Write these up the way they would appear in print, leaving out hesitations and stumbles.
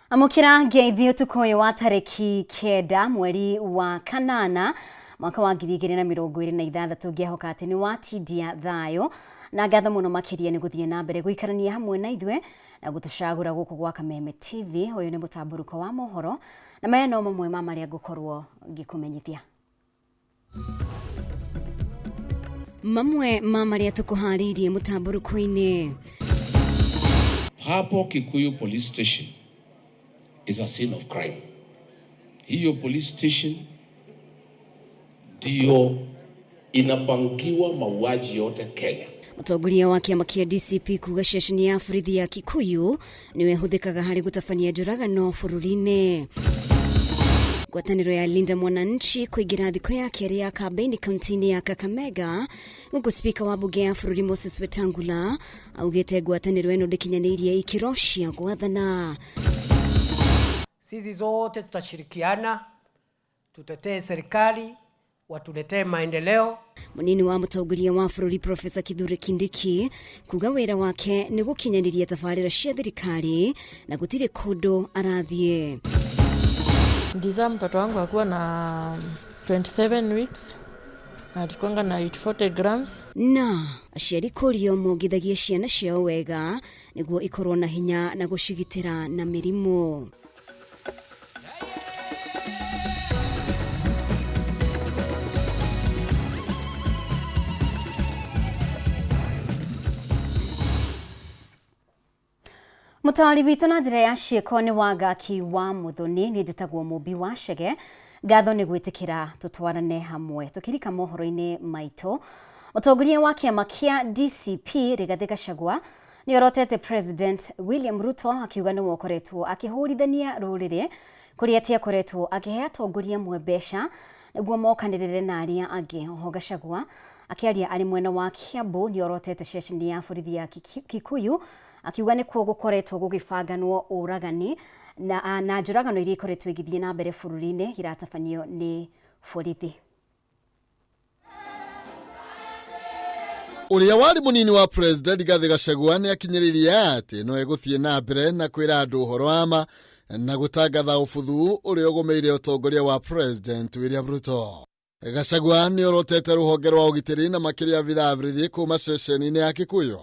Amukira ngeithi utukoyo wa tariki kenda mweri wa kanana mwaka wa 2026 ngehoka ati ni watindia thayo na ngatho muno makiria ni guthie na mbere guikarania hamwe na ithwe na gutucagura guku gwa Kameme TV. Uyu ni mutamburuko wa mohoro na maya no mamwe ma maria ngukorwo ngikumenyithia. Mamwe ma maria tukuharirie mutamburuko-ini. Hapo Kikuyu Police Station is a scene of crime. Hiyo police station ndio inapangiwa mauaji yote Kenya. Mutongoria wa kiama kia DCP kuga ceceni ya borithi ya Kikuyu niwe huthikaga hari gutafania njuragano bururi-ini. Ngwataniro ya Linda Mwananchi kuigira thiko ya keri ya kampeni kaunti-ini ya Kakamega, guku spika wa bunge ya bururi Moses Wetangula augite ngwataniro eno ndikinyanirie ikiro cia gwathana. Sisi zote tutashirikiana, tutetee serikali, watuletee maendeleo. Munini wa mutongoria wa bururi Professor Kithure Kindiki kuga wira wake ni gukinyaniria tabarira cia thirikari na gutire kundu arathie. Ndiza mtoto wangu akuwa na 27 weeks na alikwanga na 40 grams. Na aciari kurio mongithagia ciana ciao wega niguo ikorwo na hinya na gucigitira na mirimu. Mutawali witu na njira ya cieko ni Wangaki wa Muthoni, ni njitagwo Mubi wa Chege. Ngatho ni gwitikira tutwarane hamwe. Tukirika mohoro-ini maitu, mutongoria wa kiama kia DCP Rigathi Gachagua ni orotete President William Ruto akiuga ni wokoretwo akihurithania ruriri kuria atia koretwo akihe atongoria mwe mbeca niguo mokanirire na aria angi. Oho Gachagua akiaria ari mwena wa Kiambu ni orotete ceceni ya borithi ya Kikuyu akiuga ni kuo gukoretwo gugibanganwo uragani na njuragano iria ikoretwo igithie na mbere bururi-ini iratabanio ni borithi. Uria wari munini wa President Rigathi Gachagua ni akinyiririe ati no eguthie na mbere na kwira andu uhoro ama na gutangatha ubuthu uria ugumeire utongoria wa President William Ruto. Gachagua ni orotete ruhonge rwa ugitiri na makiria vithavirithi kuma ceceni-ini ya Kikuyu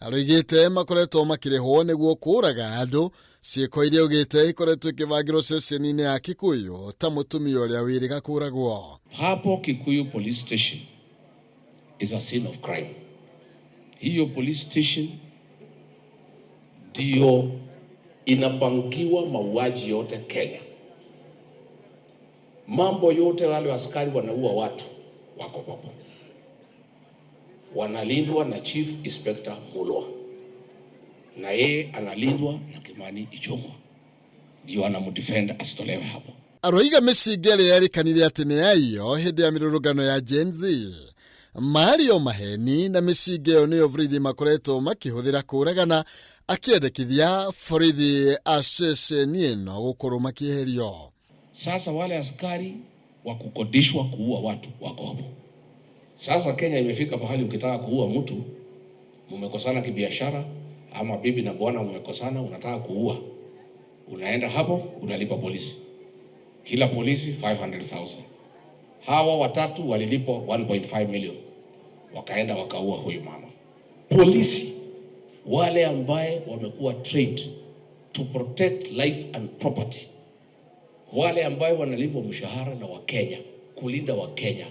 aroigite makoretwo makirihwo niguo kuraga andu ciiko iria ugite ikoretwo ikibangirwo ceceni-ini ya Kikuyu ta mutumia uria wiriga kuragwo. Hapo Kikuyu Police Station is a scene of crime. Hiyo police station ndio inapangiwa mauaji yote Kenya. Mambo yote wale askari wanaua watu wako hapo. Wanalindwa na Chief Inspector Mulwa. Na yeye analindwa na Kimani Ichung'wa. Ndio anamdefend asitolewe hapo. Aroiga micingere yarikanire ati ni ayo hindi ya mirurugano ya Gen Z. Mario maheni na micinge yo niyo borithi makoretwo makihuthira kuragana akiendekithia borithi a ceceni ino gukorwo makieherio. Sasa wale askari wa kukodishwa kuua watu wako hapo. Sasa Kenya imefika pahali ukitaka kuua mtu, mumekosana kibiashara ama bibi na bwana mumekosana, unataka kuua, unaenda hapo unalipa polisi. Kila polisi 500,000. Hawa watatu walilipwa 1.5 million. Wakaenda wakaua huyu mama. Polisi wale ambaye wamekuwa trained to protect life and property, wale ambaye wanalipwa mshahara na Wakenya kulinda Wakenya,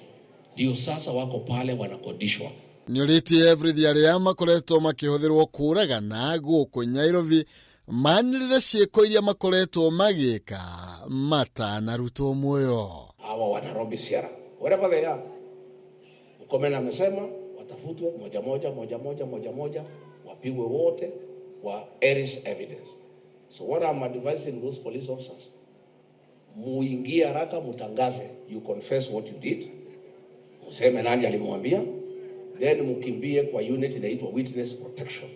ndio sasa wako pale wanakodishwa. Nioritie borithi aria makoretwo makihuthirwo kuragana guku Nairobi manirire ciiko iria makoretwo magika matanarutwo muoyo. Hawa wa Nairobi Sierra, wherever they are, Mkomen amesema watafutwe moja moja wapigwe wote kwa Eris evidence. So what I'm advising those police officers, muingie haraka mutangaze, you confess what you did, museme nani alimwambia, then mukimbie kwa unit inaitwa witness protection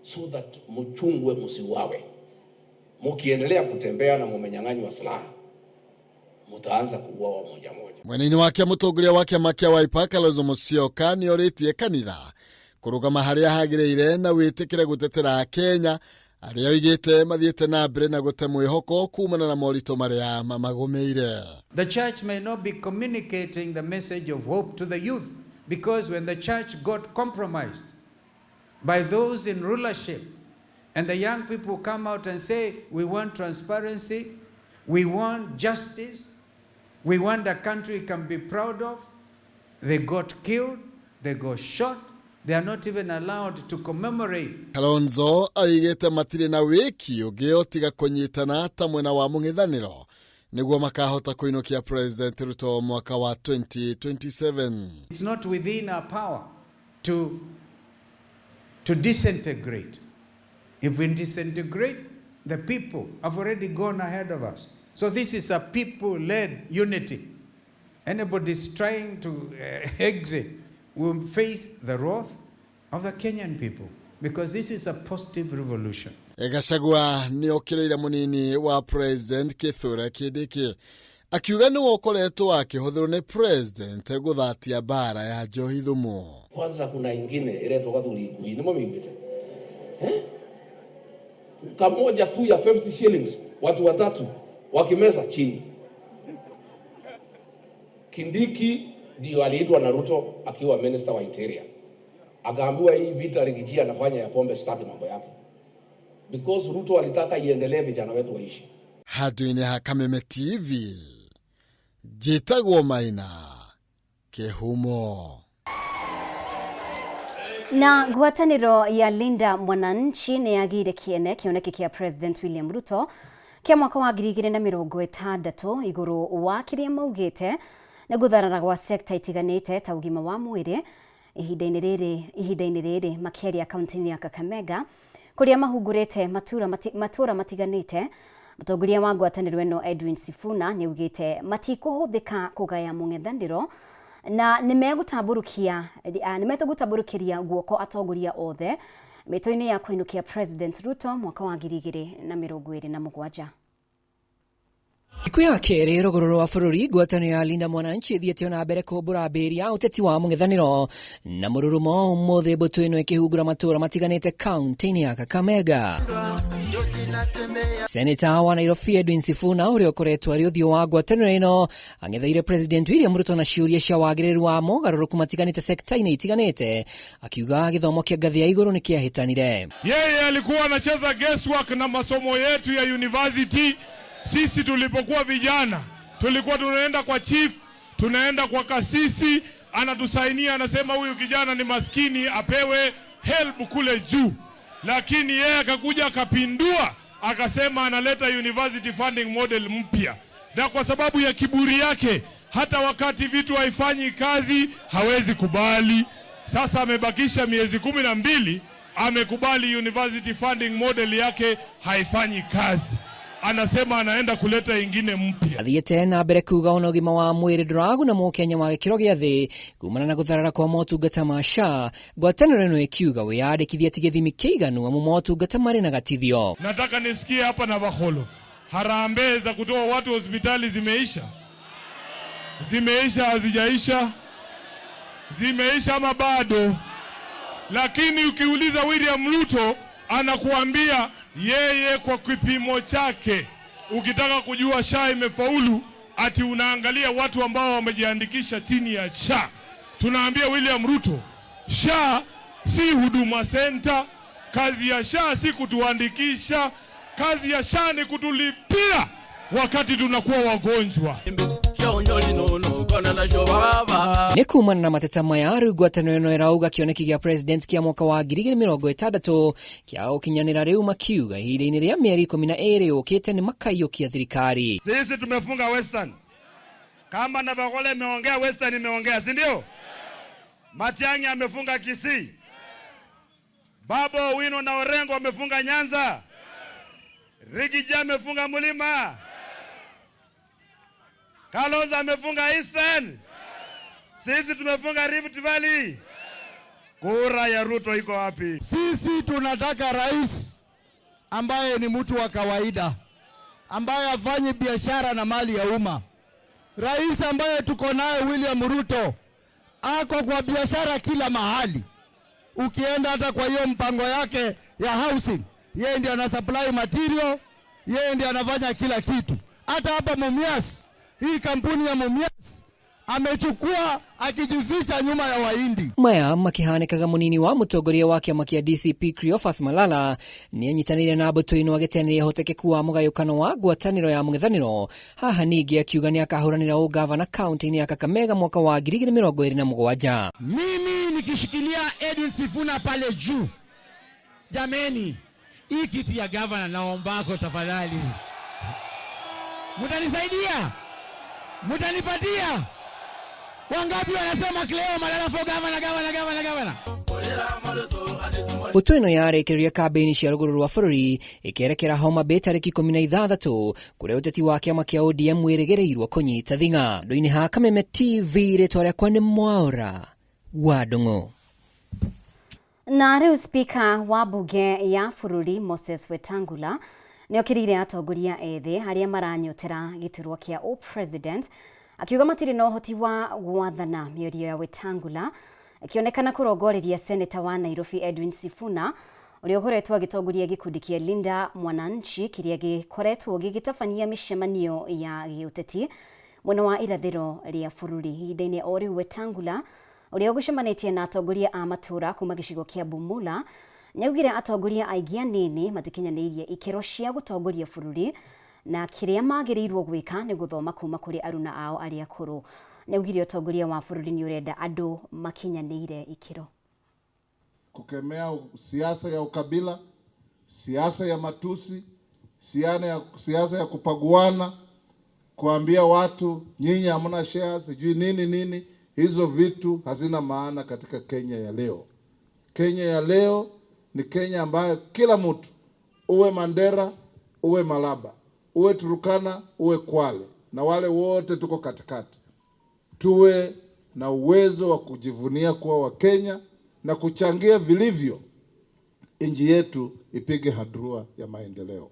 so that muchungwe musiwawe. Mukiendelea kutembea na mumenyang'anywa silaha, mutaanza kuuawa moja moja. Mwenini wake mutongoria wa kiama kia Wiper Kalonzo Musyoka ni oritie kanitha kurugama haria hagiriire na witikire gutetera Kenya aria oigite mathiete na mbere na gute mwihoko kumana na morito maria mamagumeire. The church may not be communicating the message of hope to the youth, because when the church got compromised by those in rulership, and the young people come out and say, we want transparency, we want justice, we want a country we can be proud of, they got killed, they got shot, they are not even allowed to commemorate. Kalonzo aigite matire na wiki ugio tiga kunyitana ta mwena wa mung'ithaniro niguo makahota kuinukia President Ruto mwaka wa 2027. It's not within our power to disintegrate. If we disintegrate, the people have already gone ahead of us. So this is a people-led unity. Anybody trying to exit will face the wrath of the Kenyan people, because this is a positive revolution. Gachagua ni okireire munini wa President Kithure Kindiki akiuga ni wokoretwo akihũthĩrwo ni President gũthatia bara ya njohi thumu. Kwanza kuna ingine iretwo gathuri ngui ni momigite kamoja tu ya 50 shillings watu watatu wakimeza chini. Kindiki ndio aliitwa na Ruto akiwa minister wa interior, akaambiwa hii vita Rigiji anafanya ya pombe sitaki mambo yake, because Ruto alitaka iendelee vijana wetu waishi. Hadwini ha Kameme TV, Jitagwo Maina, Kehumo. Na ngwatanĩro ya Linda Mwananchi nĩ yagĩire kiene kĩoneki kĩa President William Ruto kĩa mwaka wa 2060 igũrũ wa kĩrĩa maugĩte nĩ gũtharara gwa sekta itiganĩte ta ũgima wa mwĩrĩ ihinda-inĩ rĩrĩ makĩria kaunti-inĩ ya Kakamega kũrĩa mahungurĩte matũra matiganĩte. Mũtongoria wa ngwatanĩro ĩno Edwin Sifuna nĩ augĩte matikũhũthĩka kũgaya mũng'ethanĩro na nimetagũtabũrũkĩria guoko atongoria othe mĩtũ-inĩ ya kũinũkia President Ruto mwaka wa 2027. Iku ya kere rũgũrũ wa bũrũri ngwatanĩro ya Linda Mwananchi thiĩte na mbere kũmbũrambĩria ũteti wa mũng'ethanĩro na mũrũrũmo ũmũthĩ mbũtũ ĩno ĩkĩhungura matũra matiganĩte kaunti-inĩ ya Kakamega. Seneta wa Nairobi Edwin Sifuna ũrĩa ũkoretwo arĩ ũthiũ wa ngwatanĩro ĩno ang'etheire President William Ruto na ciũria cia wagĩrĩru wa mogarũrũku matiganĩte sekta-inĩ itiganĩte, akiuga gĩthomo kĩa ngathĩ ya igũrũ nĩ kĩahĩtanire. Yeye alikuwa anacheza guesswork na masomo yetu ya university. Sisi tulipokuwa vijana tulikuwa tunaenda kwa chief, tunaenda kwa kasisi, anatusainia, anasema huyu kijana ni maskini apewe help kule juu. Lakini yeye akakuja akapindua, akasema analeta university funding model mpya. Na kwa sababu ya kiburi yake, hata wakati vitu haifanyi kazi hawezi kubali. Sasa amebakisha miezi 12, amekubali university funding model yake haifanyi kazi. Anasema anaenda kuleta ingine mpya. Athiĩte na mbere kuuga ona ũgima wa mwĩrĩ ndũraguna mũkenya wa gĩkĩro gĩa thĩ kumana na gũtharara kwa motungata ma SHA. Ngwatanĩro ĩno ĩkiuga wĩyandĩkithia ti gĩthimi kĩiganu amu motungata marĩ na gatithio. Nataka nisikie hapa na Baholo, harambee za kutoa watu hospitali zimeisha? Zimeisha hazijaisha? Zimeisha ama bado? Lakini ukiuliza William Ruto anakuambia yeye kwa kipimo chake, ukitaka kujua SHA imefaulu ati unaangalia watu ambao wamejiandikisha chini ya SHA. Tunaambia William Ruto, SHA si huduma center, kazi ya SHA si kutuandikisha, kazi ya SHA ni kutulipia wakati tunakuwa wagonjwa. Nĩ kumana na mateta maya rĩu ngwatanĩro ĩno ĩrauga kĩoneki gĩa President kĩa mwaka wa 2060 kĩa gũkinyanĩra rĩu makiuga ihinda-inĩ rĩa mĩeri 12 yũkĩte nĩ makaiyũkia thirikari. Sisi tumefunga Western. Kama na Bagole imeongea, Western imeongea, si ndio? Matiang'i amefunga Kisii. Babo Owino na Orengo amefunga Nyanza. Rigiji amefunga Mulima. Kalonzo amefunga Eastern. Sisi tumefunga Rift Valley. Kura ya Ruto iko wapi? Sisi tunataka rais ambaye ni mtu wa kawaida, ambaye afanye biashara na mali ya umma. Rais ambaye tuko naye William Ruto ako kwa biashara kila mahali. Ukienda hata kwa hiyo mpango yake ya housing, yeye ndiye ana supply material, yeye ndiye anafanya kila kitu. Hata hapa Mumias, hii kampuni ya Mumias amechukua akijificha nyuma ya Wahindi. Maya makihanikaga munini wa mutongoria wa kiama kia DCP Cleophas Malala ni anyitanire na mbuto ino agitenere hotekeku wa mugayukano wa ngwataniro ya mung'ethaniro. Haha ningi akiuga ni akahuranira ugavana kaunti-ini ya Kakamega mwaka wa 2027. Mimi nikishikilia Edwin Sifuna pale juu, jameni, hii kiti ya gavana naombako tafadhali, mutanisaidia, mutanipatia. Wangapi wanasema Cleo Malala for gavana? Mbuto ino yarekereria kambeni cia ruguru rwa bururi ikerekera Homa Bay tariki 16 kuria uteti wa kiama kia ODM wirigereirwo kunyita thinga. Ndoini ha Kameme TV ritwa riakwa ni Mwaura wa Ndung'u. Na riu spika wa bunge ya bururi Moses Wetangula ni okirire atongoria ethĩ aria maranyotera giturwa kia president, akiuga matiri na uhoti wa gwathana. Mĩario ya Wetangula akionekana kurongoreria seneta wa Nairobi Edwin Sifuna uria ukoretwo agitongoria gikundi kia Linda Mwananchi kiria gikoretwo gigitabania micemanio ya giuteti mwena wa irathiro ria bururi. Ihinda-inĩ o riu Wetangula uria ugucemanitie na atongoria a matura kuma gicigo kia Bumula nyaugire atongoria aingĩ anini matikinyanĩirie ikero cia gutongoria bururi na kiria magĩrĩirwo gwĩka ni guthoma kuma kuri aruna ao aria akũrũ. Nyaugire atongoria wa bururi ni urenda andu makinyanĩire ikero. Kukemea siasa ya ukabila, siasa ya matusi, siasa ya kupaguana, kuambia watu nyinyi hamna shares, sijui nini. Hizo vitu hazina maana katika Kenya ya leo. Kenya ya leo ni Kenya ambayo kila mtu, uwe Mandera, uwe Malaba, uwe Turukana, uwe Kwale, na wale wote tuko katikati, tuwe na uwezo wa kujivunia kuwa wa Kenya na kuchangia vilivyo nchi yetu ipige hatua ya maendeleo.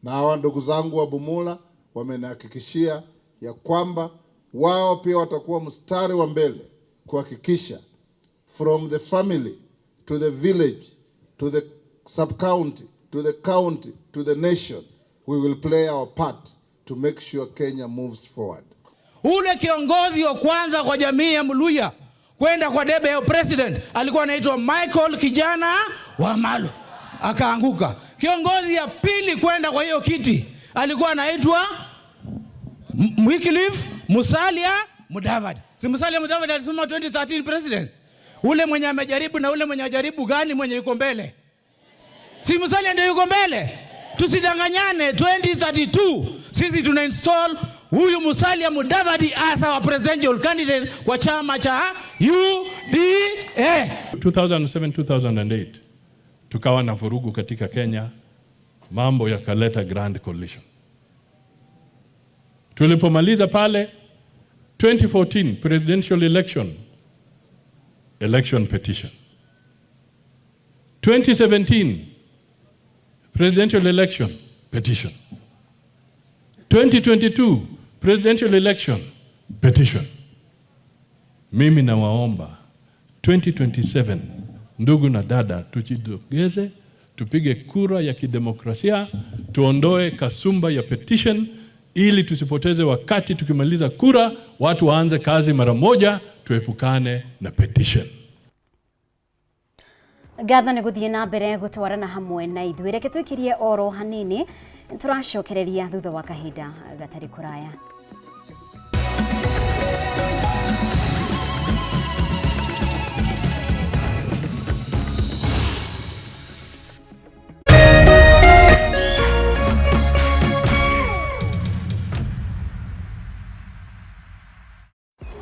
Na hawa ndugu zangu wa Bumula wamenihakikishia ya kwamba wao pia watakuwa mstari wa mbele kuhakikisha from the family to the village to the sub-county to the county to the nation, we will play our part to make sure Kenya moves forward. Ule kiongozi wa kwanza kwa jamii ya Mluya kwenda kwa debe ya president alikuwa anaitwa Michael Kijana wa Malu, akaanguka. Kiongozi ya pili kwenda kwa hiyo kiti alikuwa anaitwa Wycliffe Musalia Mudavadi. Si Musalia Mudavadi alisema 2013 president. Ule mwenye amejaribu na ule mwenye ajaribu gani mwenye yuko mbele? Si Musalia ndio yuko mbele? Tusidanganyane. 2032 sisi tuna install huyu Musalia Mudavadi as our presidential candidate kwa chama cha UDA. 2007-2008 tukawa na vurugu katika Kenya, mambo yakaleta Grand Coalition. Tulipomaliza pale 2014 presidential election petition. 2017 presidential election petition. 2022 presidential election petition. Mimi nawaomba 2027 ndugu na dada, tujitokeze tupige kura ya kidemokrasia, tuondoe kasumba ya petition ili tusipoteze wakati. Tukimaliza kura watu waanze kazi mara moja, tuepukane na petition. Gatho ni guthie na mbere gutwarana hamwe na ithuĩ. Reke twikirie oro hanini, turacokereria thutha wa kahinda gatari kuraya.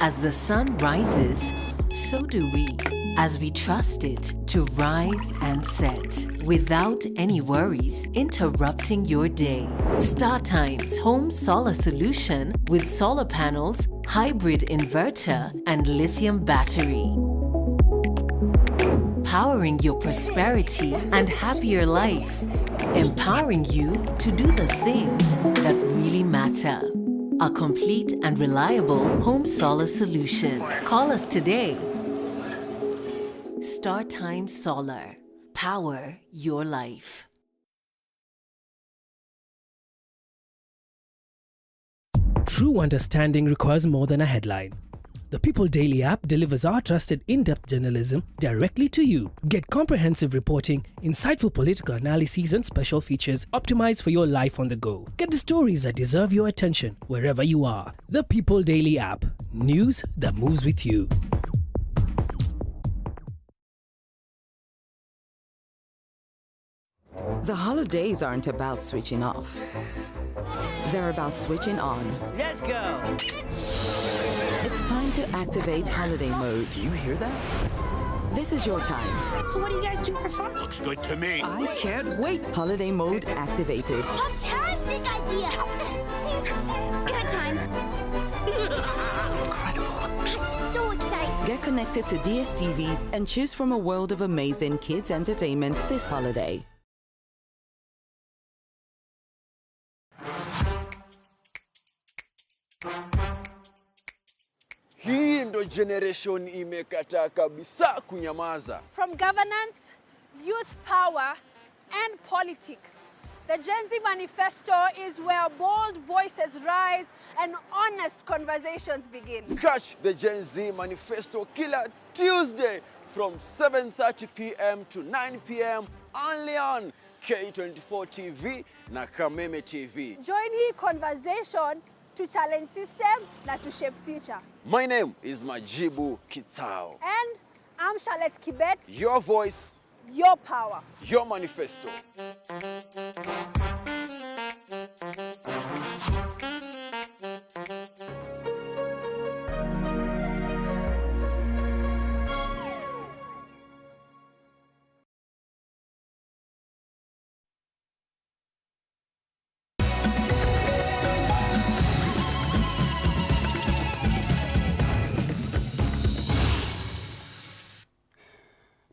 As the sun rises, so do we, as we trust it to rise and set without any worries interrupting your day. StarTimes Home Solar Solution with solar panels, hybrid inverter, and lithium battery. Powering your prosperity and happier life. Empowering you to do the things that really matter. A complete and reliable home solar solution. Call us today. StarTimes Solar. Power your life. True understanding requires more than a headline. The People Daily app delivers our trusted in-depth journalism directly to you. Get comprehensive reporting, insightful political analyses and special features optimized for your life on the go. Get the stories that deserve your attention wherever you are. The People Daily app. News that moves with you. The holidays aren't about switching off. They're about switching on. Let's go! It's time to activate holiday mode. Do you hear that? This is your time. So what do you guys do for fun? Looks good to me. I can't wait. Holiday mode activated. Fantastic idea! Good times. Incredible. I'm so excited. Get connected to DSTV and choose from a world of amazing kids entertainment this holiday. Hii ndo generation imekataa kabisa kunyamaza. From governance, youth power and politics, the Gen Z Manifesto is where bold voices rise and honest conversations begin. Catch the Gen Z Manifesto kila Tuesday from 7:30 p.m. to 9 p.m. only on K24 TV na Kameme TV. Join hii conversation to challenge system na to shape future. My name is Majibu Kitao. And I'm Charlotte Kibet. Your voice, your power, your manifesto.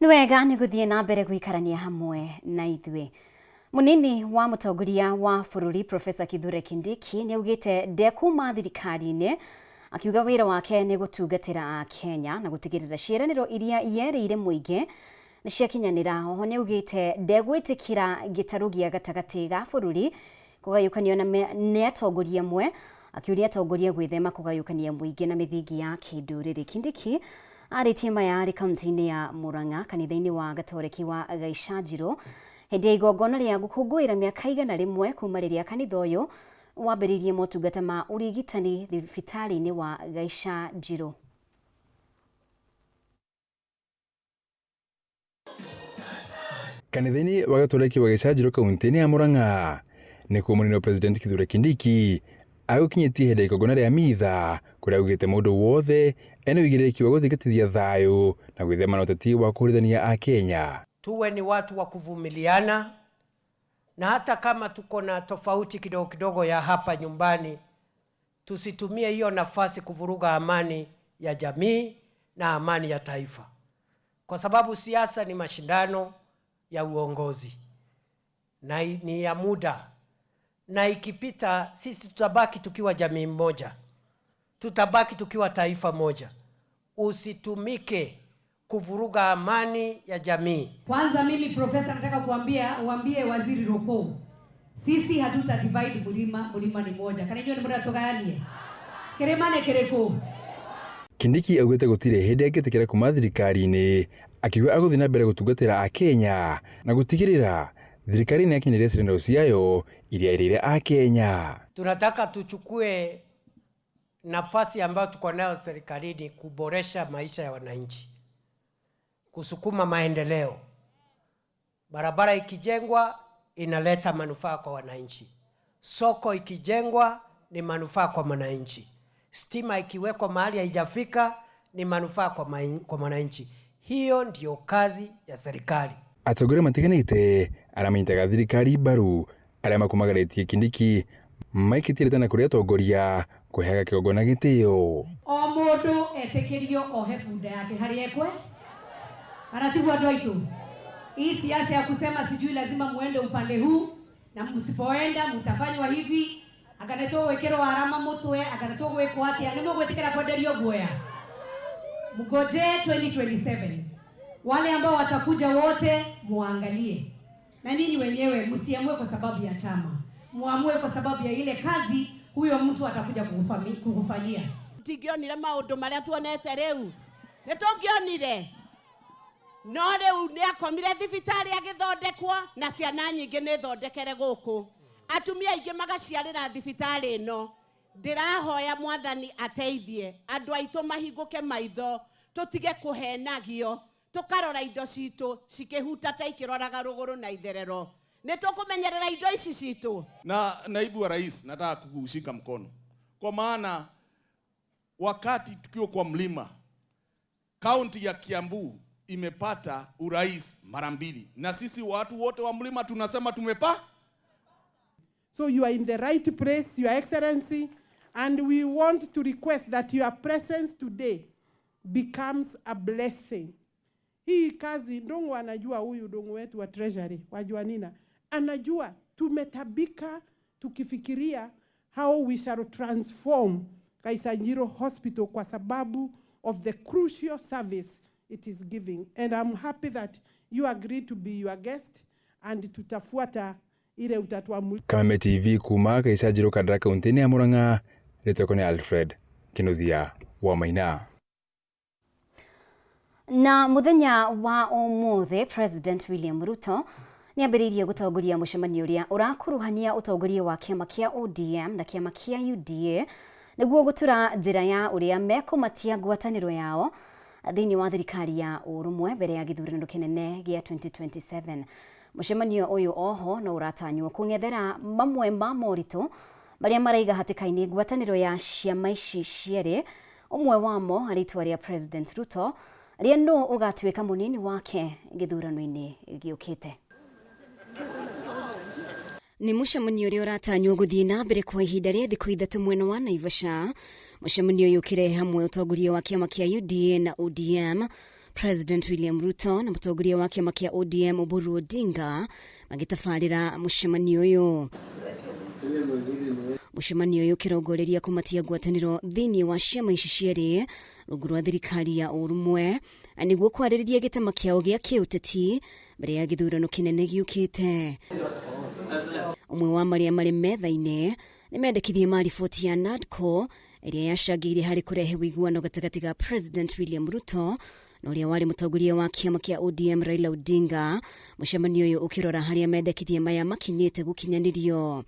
Nwega nĩ gũthiĩ na mbere gũikarania hamwe na ithuĩ. Munini wa mũtongoria wa bũrũri Professor Kithure Kindiki nĩ augĩte ndekuma thirikari-inĩ, akiuga wĩra wake nĩ gũtungatĩra Kenya na gũtigĩrĩra ciĩranĩro iria yerĩire mũingĩ nĩ ciakinyanĩra. Oho nĩ augĩte ndegwĩtĩkĩra gĩtarũ gĩa gatagatĩ ga bũrũri kũgayũkanio na atongoria amwe, akiuria atongoria gwĩthema kũgayũkania mũingĩ na mĩthingi ya kĩndũrĩrĩ. Kindiki arĩtie maya arĩ kaunti-inĩ ya Murang'a kanitha-inĩ wa Gatoreki wa Gaicajiro hĩndĩ ya igongona rĩa gũkũngũĩra mĩaka 100 kuma rĩrĩa kanitha ũyũ wambĩrĩirie motungata ma ũrigitani thibitarĩ-inĩ wa Gaicajiro. Kanitha-inĩ wa Gatoreki wa Gaicajiro kaunti-inĩ ya Murang'a nĩkuo mũnene wa President Kithure Kindiki agũkinyĩtie hĩndĩ ya igongona rĩa mitha kũrĩa augĩte mũndũ wothe ena ũigĩrĩrĩki wa gũthingatithia thayũ na gwĩthema na ũteti wa kũhũrithania Akenya. Tuwe ni watu wa kuvumiliana, na hata kama tuko na tofauti kidogo kidogo ya hapa nyumbani, tusitumie hiyo nafasi kuvuruga amani ya jamii na amani ya taifa, kwa sababu siasa ni mashindano ya uongozi na ni ya muda, na ikipita sisi tutabaki tukiwa jamii moja, tutabaki tukiwa taifa moja. Usitumike kuvuruga amani ya jamii. Kwanza mimi profesa nataka uambie waziri Roko, sisi hatuta divide mulima ni moja. Kana hiyo ni mbona tugayanie? Keremane kereko. Kindiki augĩte gũtirĩ hĩndĩ angĩtĩkĩra kuma thirikari-inĩ, akiuga agũthiĩ na mbere gũtungatĩra Akenya na gũtigĩrĩra thirikari nĩ yakinyĩria ciĩranĩro ciayo iria ĩrĩire Akenya. Tunataka tuchukue nafasi ambayo tuko nayo serikalini kuboresha maisha ya wananchi, kusukuma maendeleo. Barabara ikijengwa inaleta manufaa kwa wananchi, soko ikijengwa ni manufaa kwa wananchi, stima ikiwekwa mahali haijafika ni manufaa kwa wananchi. Hiyo ndio kazi ya serikali. Atongoria matiganĩte aramanyitaga thirikari mbaru arĩa makumagarĩtie Kindiki maikĩtie na kũrĩa atongoria kũheaga kĩgongona gĩtĩo. O mũndũ etĩkĩrio ohe bunda yake harĩ ekwe. Anatibwa doitu. Hii siasa ya kusema sijui lazima muende upande huu na msipoenda mtafanywa hivi, akanetwo wekero arama mutwe, akanetwo gwekwo atia, nĩ mũgwĩtĩkĩra kwenderio guoya. Mgoje 2027. Wale ambao watakuja wote muangalie. Na ninyi wenyewe msiamue kwa sababu ya chama. Muamue kwa sababu ya ile kazi huyo mtu atakuja kukufanyia. Tigionire maundu maria tuonete riu. Nitungionire. No riu ni akomire thibitari agithondekwo na ciana nyingi ni thondekere guku. Atumia ingi magaciarira thibitari ino. Ndirahoya Mwathani ateithie andu aitu mahinguke maitho tutige kuhenagio tukarora indo citu cikihuta ta ikiroraga ruguru na itherero. Nitukumenyerera indo ici citu. Na naibu wa rais, nataka kukushika mkono, kwa maana wakati tukiwa kwa mlima, kaunti ya Kiambu imepata urais mara 2 na sisi watu wote wa mlima tunasema tumepa. So you are in the right place, Your Excellency, and we want to request that your presence today becomes a blessing. Hii kazi Ndongo anajua, huyu Ndongo wetu wa treasury wajua nina anajua, tumetabika tukifikiria how we shall transform Kaisanjiro Hospital kwa sababu of the crucial service it is giving, and I'm happy that you agreed to be your guest and tutafuata ile utatuamuli. Kameme TV kuma Kaisanjiro Kadaraka untini ya Murang'a, ritokone Alfred Kinuthia wa Maina. Na muthenya wa umuthi President William Ruto ni ambiririe gutongoria mucemanio uria urakuruhania utongoria wa kiama kia ODM na kiama kia UDA niguo gutura njira ya uria mekumatia ngwataniro yao thiini wa thirikari ya urumwe mbere ya githurano kinene gia 2027. Mucemanio uyu oho no uratanywo kungethera mamwe ma moritu maria maraiga hatikaini ngwataniro ya ciama ici ciere, umwe wamo aritwa ria President Ruto ria no ugatwika munini wake githurano-ini giukite. Ni mucemanio uria uratanywo guthii na mbere kwa ihinda ria thiku 3 mwena wa Naivasha. Mucemanio uyu ukire hamwe utongoria wa kiama kia UDA na ODM, President William Ruto na mutongoria wa kiama kia ODM Oburu Odinga magitafarira mucemanio uyu. Mucemanio uyu kirongoreria kumatia ngwataniro thiini wa ciama ici cieri rungu rwa thirikari ya urumwe niguo kwaririria gitama kiao gia kiuteti mbere ya githurano kinene giukite. Umwe wa maria mari metha-ini ni mendekithie ma riboti ya NADCO iria yacangĩire hari kurehe wiguano gatagati ga President William Ruto na uria wari mutongoria wa kiama kia ODM Raila Odinga. Mucemanio uyu ukirora haria mendekithie maya makinyite gukinyanirio.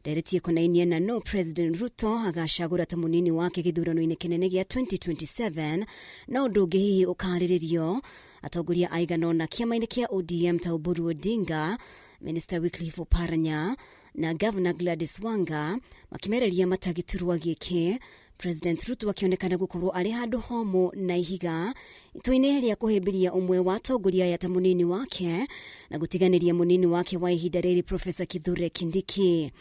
Nderetie konainie na no President Ruto agacagura ta munini wake githurano-ini kinene gia 2027 na undu ungi hihi ukariririo atongoria aigana na kiama-ini kia ODM ta Oburu Odinga, Minister Wycliffe Oparanya na Governor Gladys Wanga makimereria matagiturwa giki. President Ruto akionekana gukorwo ari handu homo na ihiga itwa-ini ria kuhimbiria umwe wa atongoria ya ta munini wake na gutiganiria munini wake wa ihinda riri Professor Kithure Kindiki.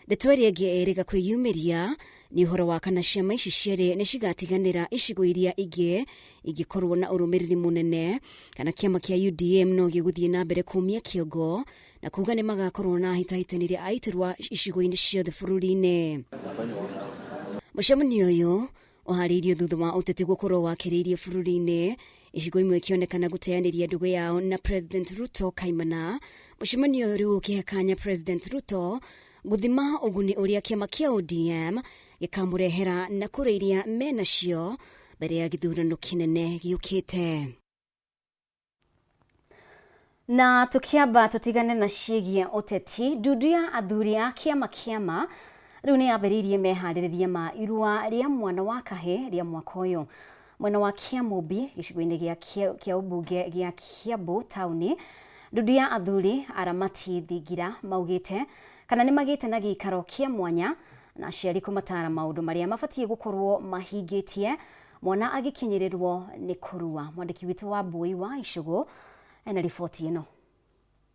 Ndeto iria ingi iriga kwiyumiria ni uhoro wa kana ciama ici cieri ni cigatiganira icigo iria ingi ingikorwo na urumiriri munene kana kiama kia UDM no giguthie na mbere kumia kiongo na kuga ni magakorwo na hitahitanirie aitirwa icigo-ini ciothe bururi-ini. Mucemanio uyu uhariirio thutha wa uteti gukorwo wakiriirie bururi-ini, icigo imwe ikionekana guteaniria ndugu yao na President Ruto kaimana. Mucemanio uyu ukihakanya President Ruto guthima uguni uria kiama kia ODM gikamurehera na kureiria menacio mbere ya githurano kinene giukite. Na tukiamba tutigane na ciĩgiĩ uteti, ndudu ya athuri a kiama riu ni ambĩrĩirie meharĩrĩria ma irua ria mwana wa kahĩ ria mwaka ũyũ. Mwena wa Kiambu gĩcigo-inĩ kia ũmbunge gia Kiambu tauni, ndudu ya athuri aramati Thingira maugĩte kana nĩ magĩte na gĩikaro kia mwanya na aciari kũmatara maũndũ marĩa mabatie gukorwo mahingĩtie mwana agĩkinyĩrĩrwo nĩ kũrua. Mwandĩki witũ wa Mbui wa Icũgũ ena riboti ĩno.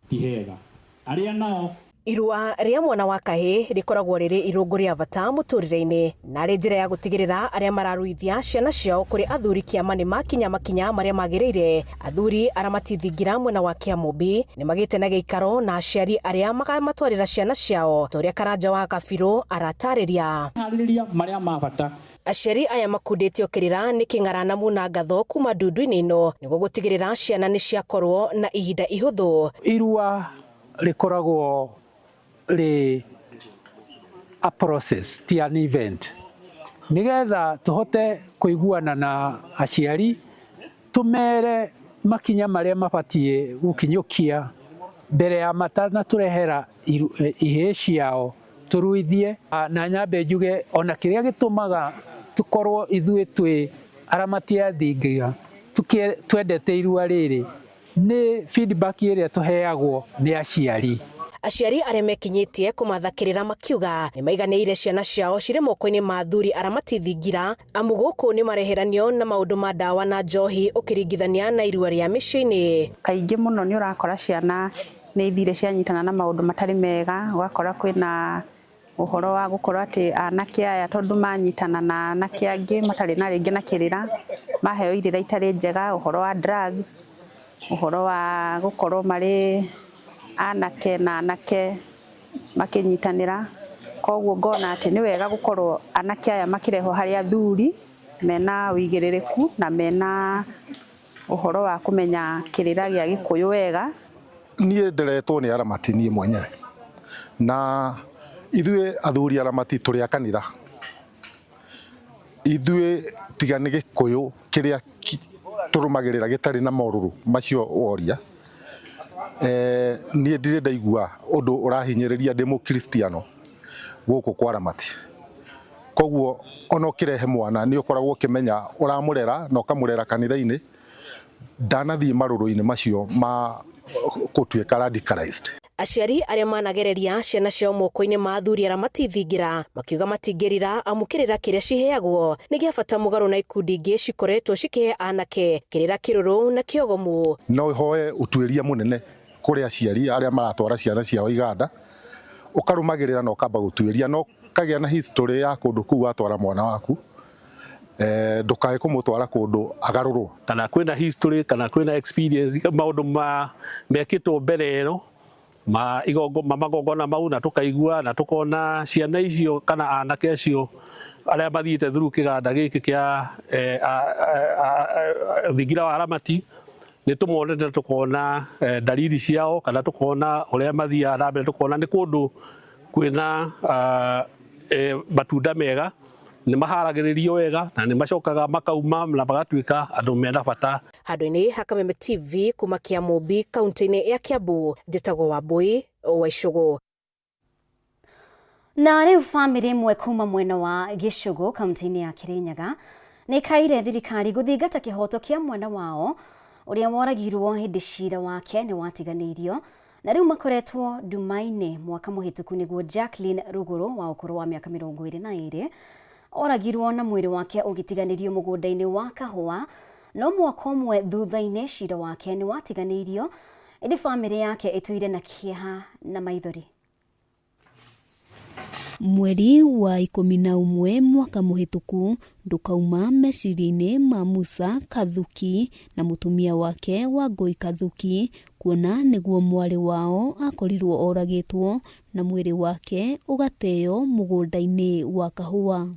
Ihega aria nao irua ria mwana wa kahĩ rikoragwo riri irungu ria bata muturire-ini na ri njira ya gutigirira aria mararuithia ciana ciao kuri athuri kiama ni makinya maria magiriire. Athuri aramati Thingira mwena wa Kiambu ni magite na giikaro na aciari aria magamatwarira ciana ciao toria Karanja wa Kabiru aratariria maria mabata. Aciari aya makundĩte okĩrĩra nĩ kĩng'aranamu na ngatho kuma ndundu-inĩ ĩno nĩguo gũtigĩrĩra ciana nĩ ciakorwo na ihinda ihũthũ. Irua rĩkoragwo rĩ a process ti an event nigetha tuhote kuiguana na aciari tumere makinya maria mabatie gukinyukia mbere ya matana turehera ihĩ ciao turuithie na nyambe njuge ona kiria gitumaga tukorwo ithuĩ twĩ aramati a thingiga twendete irua rĩrĩ nĩ feedback iria tuheagwo nĩ aciari. Aciari arĩa mekinyitie kumathakĩrĩra makiuga nĩ maiganĩire ciana ciao cirĩ moko-inĩ ma athuri aramati thingira amu gũkũ nĩ mareheranio na maũndũ ma ndawa na njohi ũkĩringithania na irua rĩa mĩciĩ-inĩ. Kaingĩ mũno nĩ ũrakora ciana nĩ ithire cianyitana na maũndũ matarĩ mega, ũgakora kwĩna ũhoro wa gũkorwo atĩ anake aya tondũ manyitana na anake angĩ matarĩ na rĩngĩ na kĩrĩra maheo irĩra itarĩ njega, ũhoro wa drugs, ũhoro wa gũkorwo marĩ anake na anake makinyitanĩra. Koguo ngona atĩ nĩ wega gũkorwo anake aya makĩrehwo harĩ athuri mena ũigĩrĩrĩku na mena ũhoro wa kũmenya kĩrĩra gĩa Gĩkũyũ wega. Niĩ nderetwo nĩ aramati niĩ mwenyewe na ithuĩ athuri aramati tũrĩ a kanitha, ithuĩ tiga nĩ Gĩkũyũ kĩrĩa tũrũmagĩrĩra gĩtarĩ na morũrũ macio woria. Niĩ ndirĩ ndaigua ũndũ ũrahinyĩrĩria ndĩ mũkristiano gũkũ kwa aramati. Koguo ona ũkĩrehe mwana nĩ ũkoragwo ũkĩmenya ũramũrera na ũkamũrera kanitha-inĩ, ndanathiĩ marũrũ-inĩ macio ma gũtuĩka radicalized. Aciari arĩa managereria ciana ciao moko-inĩ ma athuri aramati thingira makiuga matingĩrira amu kĩrĩra kĩrĩa ciheagwo nĩ gĩa bata mũgarũ na ikundi ingĩ cikoretwo cikĩhe anake kĩrĩra kĩrũrũ na kĩogomu. No hoe ũtuĩria mũnene kũrĩ aciari arĩa maratwara ciana ciao iganda, ũkarũmagĩrĩra na ũkamba gũtuĩria no kagĩa na history ya kũndũ kũu watwara mwana waku, ndũkae kũmũtwara kũndũ agarũrwo. Kana kwĩna history kana kwĩna experience maũndũ mekĩtwo mbere ĩno magongona mau na tukaigua na tukona ciana icio kana anake acio arĩa mathiĩte through kĩganda gĩkĩ kĩa thingira wa aramati nĩ tũmonete na tukona dalili ciao kana tukona ũrĩa mathiaga na mbere, tukona nĩ kũndũ kwĩna matunda mega, nĩ maharagĩrĩrio wega na nĩ macokaga makauma na magatuĩka andũ mena bata. Handũ-inĩ ha Kameme TV kuma Kĩamũmbi kaunti-inĩ ya Kiambu, njĩtagwo Wambui wa Icũgũ. Na rĩu bamĩrĩ ĩmwe kuma mwena wa Gĩcũgũ kaunti-inĩ ya Kĩrĩnyaga nĩ ĩkaire thirikari gũthingata kĩhoto kĩa mwana wao ũrĩa woragirwo hĩndĩ cira wake nĩ watiganĩirio na rĩu makoretwo nduma-inĩ mwaka mũhĩtũku nĩguo Jacqueline Rũgũrũ wa ũkũrũ wa mĩaka 22 oragirwo na mwĩrĩ wake ũgĩtiganĩrio mũgũnda-inĩ wa kahũa, no mwaka ũmwe thutha-inĩ cira wake nĩ watiganĩirio ĩndĩ bamĩrĩ yake ĩtũire na kĩeha na maithori. Mweri wa 11 mwaka mũhĩtũku ndũkauma meciria-inĩ ma Musa Kathuki na mũtumia wake Wangui Kathuki kuona nĩguo mwarĩ wao akorirwo oragĩtwo na mwĩrĩ wake ũgateo mũgũnda-inĩ wa kahũa.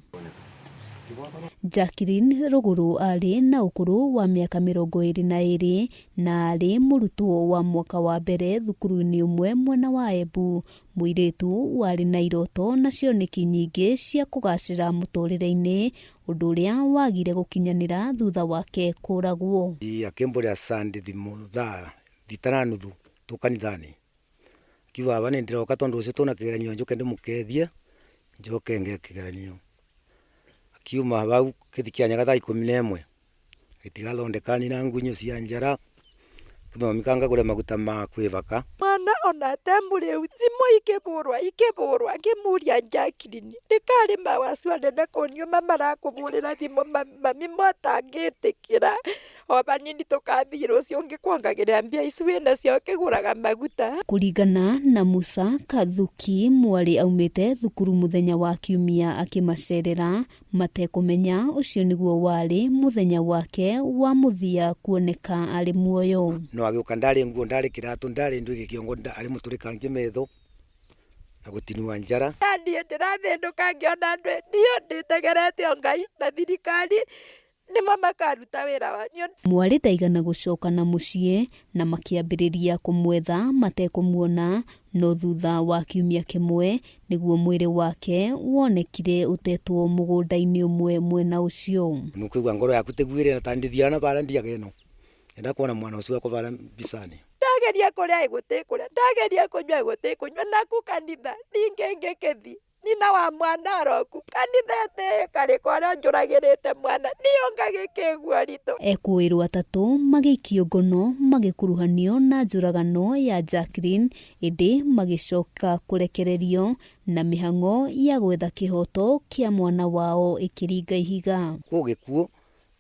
Jacqueline Rũgũrũ arĩ na ũkũrũ wa mĩaka 22 na arĩ mũrutwo wa mwaka wa mbere thukuru-inĩ ũmwe mwena wa Embu. Mũirĩtu warĩ na iroto na cioneki nyingĩ cia kũgacĩra mũtũrĩre-inĩ, ũndũ ũrĩa wagire gũkinyanĩra thutha wake kũragwo. Akĩmbũrĩra Sunday thimũ thaa 5:30 tũ kanitha-inĩ, kiuga baba nĩ ndĩroka tondũ ũcio tũna kĩgeranio njoke ndĩmũkeithie njoke nge kĩgeranio. Akiuma bau kĩthikĩanyaga thaa 11 gĩtigathondekani na ngunyo cia njara tumamikanga kũrĩa maguta ma kwĩbaka. Mwana ona tembũrĩ thimũ ikĩbũrwa ngĩmũria Jacqueline nĩkarĩ mawacu anene kũnio marakũbũrĩra thimũ mami motangĩtĩkĩra o banini tũkambia rũciũ ngĩkwongagĩrĩra mbia icu wĩnacio kĩgũraga maguta. Kũringana na Musa Kathuki, mwarĩ aumĩte thukuru mũthenya wa Kiumia akĩmacerera matekũmenya ũcio nĩguo warĩ mũthenya wake wa mũthia kuoneka arĩ muoyo. No agĩũka ndarĩ nguo ndarĩ kĩratũ ndarĩ ndwĩ kĩongo arĩ mũtũrĩkangie metho na gũtinua njara. Niĩ ndĩrathĩndũka ngĩona andũ niĩ ndĩtegerete o Ngai na thirikari nĩmo makaruta wĩra wanyu. Mwarĩ ndaigana gũcoka na mũciĩ na makĩambĩrĩria kũmwetha matekũmuona, no thutha wa kiumia kĩmwe nĩguo mwĩrĩ wake wonekire ũtetwo mũgũnda-inĩ ũmwe mwena ũcio. Nũkũigua ngoro yaku tĩguĩre na tandithiana bara ndiaga ĩno. Enda kuona mwana ũcio wakwa bara mbicani. Ndageria kũrĩa igũtĩkũrĩa, ndageria kũnyua igũtĩkũnyua, naku kanitha ningĩ ngĩkĩthi nina wa mwana aroku kanithete kare kwara njuragirite mwana niyo ngagikigwa rito. Ekwirwo atatũ magĩikio ngono magĩkuruhanio na njũragano ya Jacqueline ĩndĩ magĩcoka kũrekererio na mĩhang'o ya gwetha kĩhoto kĩa mwana wao ĩkĩringa ihiga. Gũgĩkuo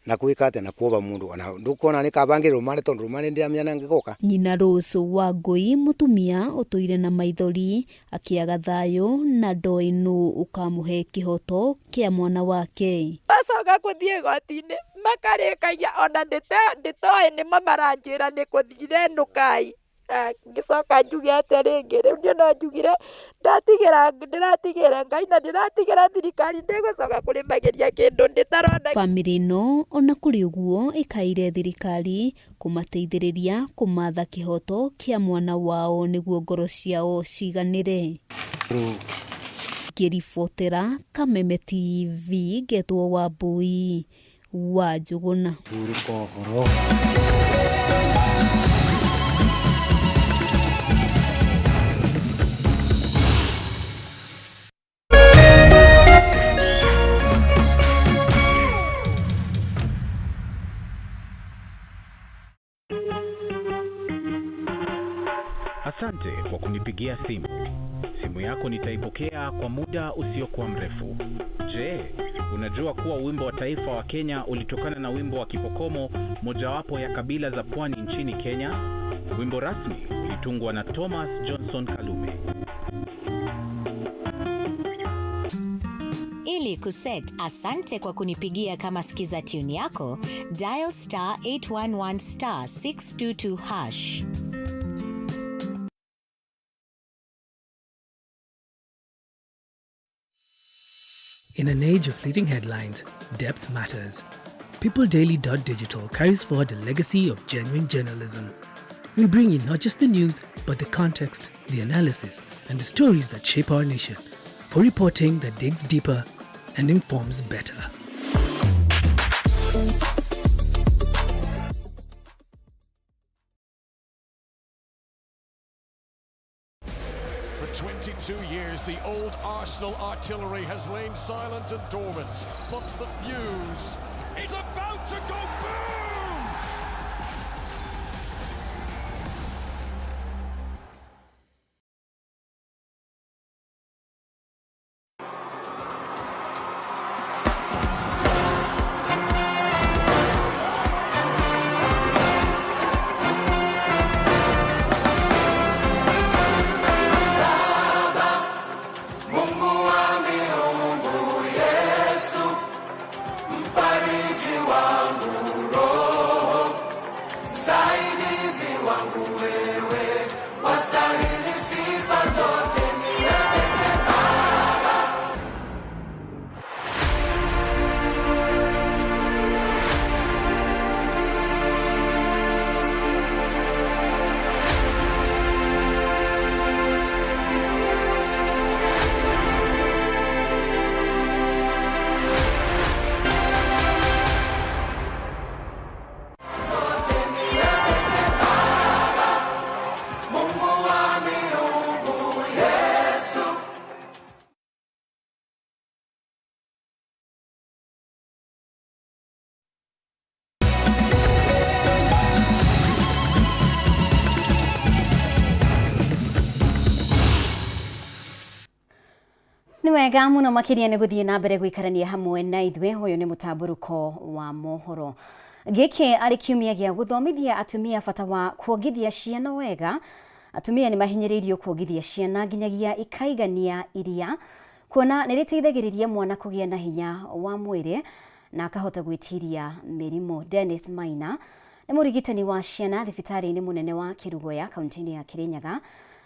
na kwikate na kuoba mundu ona ndukona ni kabangiro mane tondu mane ndiamya ngikoka. Nyina Rose Wangui mutumia utuire na maithori akiaga thayo na ndoinu ukamuhe kihoto kia mwana wake. Basoga kuthie gotine makarekagia ona nditoe ni mamaranjira ni kuthire nukai. Ngicoka njuge atarĩngĩ rĩu nĩ no njugire ndĩratigĩra Ngai na ndĩratigĩra thirikari ndĩgũcoka kũrĩmagĩria kĩndũ ndĩtarona. Bamĩrĩ ĩno ona kũrĩ ũguo ĩkaire thirikari kũmateithĩrĩria kũmatha kĩhoto kĩa mwana wao nĩguo ngoro ciao ciganĩre. Ngĩribotera Kameme TV Ngetwo Wambui wa Njũgũna. Asante kwa kunipigia simu. Simu yako nitaipokea kwa muda usiokuwa mrefu. Je, unajua kuwa wimbo wa taifa wa Kenya ulitokana na wimbo wa Kipokomo, mojawapo ya kabila za pwani nchini Kenya? Wimbo rasmi ulitungwa na Thomas Johnson Kalume. Ili kuset asante kwa kunipigia kama skiza tune yako, dial *811 *622#. In an age of fleeting headlines, depth matters. PeopleDaily.digital carries forward a legacy of genuine journalism. We bring you not just the news, but the context, the analysis, and the stories that shape our nation, for reporting that digs deeper and informs better. For 22 years, the old Arsenal artillery has lain silent and dormant, but the fuse is about to go boom! Ni wega muno makiria ni guthie na mbere gwikarania hamwe na ithwe. Huyu ni mutamburuko wa mohoro. Giki ari kiumia gia guthomithia atumia bata wa kuongithia ciana wega. Atumia ni mahinyiriirio kuongithia ciana nginyagia ikaigania iria, kuona ni riteithagiriria mwana kugia na hinya wa mwiri na akahota gwitiria mirimo. Dennis Maina ni murigitani wa ciana thibitari-ini munene wa Kirugoya kaunti-ini ya Kirinyaga,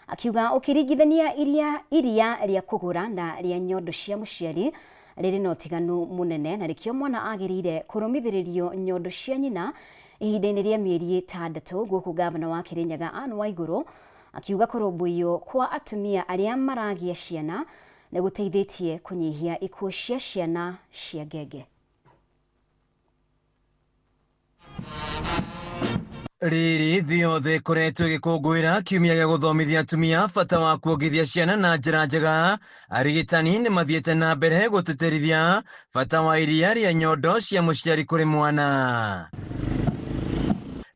akiuga ukiringithania iria ria kugura na ria nyondo cia muciari, rĩrĩ na ũtiganu mũnene na rĩkĩo mwana agĩrĩire kũrũmithĩrĩrio nyondo cia nyina ihinda-inĩ rĩa mĩeri 6 gũkũ gavana wa Kirinyaga Anne Waigũrũ akiuga kũrũmbũiyo kwa atumia arĩa maragĩa ciana nĩ gũteithĩtie kũnyihia ikuũ cia ciana cia ngenge. Rĩrĩ thĩ yothe ĩkoretwo ĩgĩkũngũĩra kiumia gĩa gũthomithia atumia bata wa kuongithia ciana na njĩra njega. Arigitani nĩ mathiĩte na mbere gũtĩtĩrithia bata wa iria rĩa nyondo cia mũciari kũrĩ mwana.